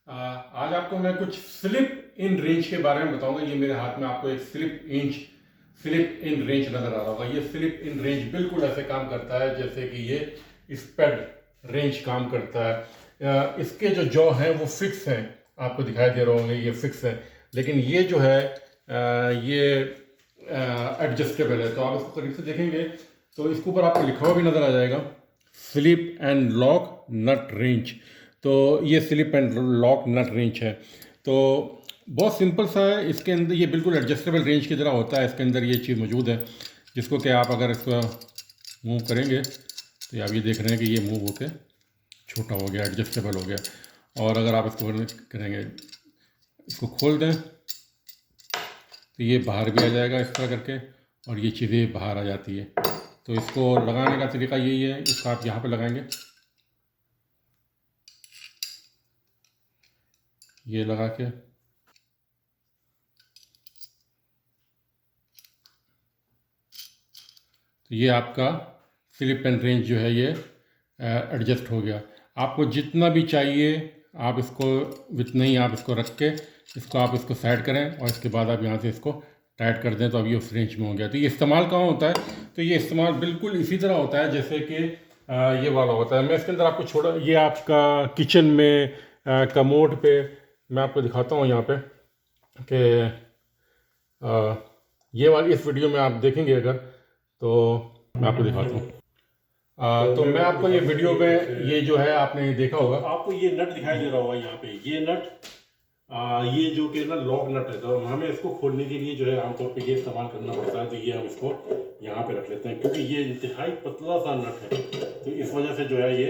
आज आपको मैं कुछ स्लिप इन रेंज के बारे में बताऊंगा। ये मेरे हाथ में आपको एक स्लिप इन रेंज नजर आ रहा होगा। ये स्लिप इन रेंज बिल्कुल ऐसे काम करता है जैसे कि ये स्पेड रेंज काम करता है। इसके जो जॉ हैं वो फिक्स हैं, आपको दिखाई दे रहे होंगे, ये फिक्स है। लेकिन ये जो है ये एडजस्टेबल है। तो आप इसको करीब से देखेंगे तो इसके ऊपर आपको लिखा हुआ भी नजर आ जाएगा, slip and lock nut range. तो ये slip and lock nut range है। तो बहुत सिंपल सा है। इसके अंदर ये बिल्कुल एडजस्टेबल रेंज की तरह होता है। इसके अंदर ये चीज़ मौजूद है जिसको कि आप अगर इसको मूव करेंगे तो आप ये देख रहे हैं कि ये मूव होके छोटा हो गया, एडजस्टेबल हो गया। और अगर आप इसको करेंगे, इसको खोल दें तो ये बाहर भी आ जाएगा इस तरह करके, और ये चीज़ें बाहर आ जाती है। तो इसको लगाने का तरीका यही है, इसको आप यहाँ पे लगाएंगे, ये लगा के तो ये आपका स्लिप एंड रेंज जो है ये एडजस्ट हो गया। आपको जितना भी चाहिए आप इसको उतना ही आप इसको रख के इसको साइड करें, और इसके बाद आप यहाँ से इसको टाइट कर दें तो अभी उस रेंज में हो गया। तो ये इस्तेमाल कहाँ होता है? तो ये इस्तेमाल बिल्कुल इसी तरह होता है जैसे कि ये वाला होता है। मैं इसके अंदर आपको छोड़ा, ये आपका किचन में कमोड पे मैं आपको दिखाता हूँ यहाँ पे कि ये वाली इस वीडियो में आप देखेंगे अगर, तो मैं आपको दिखाता हूँ। तो मैं आपको ये वीडियो में ये जो है आपने देखा होगा, आपको ये नट दिखाई दे रहा होगा यहाँ पे, ये नट ये जो कि ना लॉक नट है। तो हमें इसको खोलने के लिए जो है आमतौर पे ये इस्तेमाल करना पड़ता है। तो ये हम इसको यहाँ पे रख लेते हैं क्योंकि ये इंतहाई पतला सा नट है। तो इस वजह से जो है ये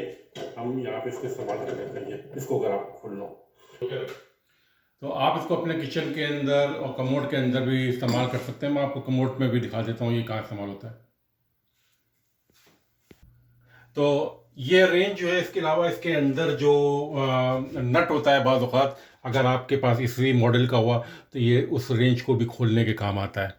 हम यहाँ पे इसको इस्तेमाल कर लेते हैं। इसको अगर आप खोल लो तो आप इसको अपने किचन के अंदर और कमोड के अंदर भी इस्तेमाल कर सकते हैं। मैं आपको कमोड में भी दिखा देता हूँ ये कहाँ इस्तेमाल होता है। तो ये रेंज जो है, इसके अलावा इसके अंदर जो नट होता है, बाज़ औक़ात अगर आपके पास इसी मॉडल का हुआ तो ये उस रेंज को भी खोलने के काम आता है।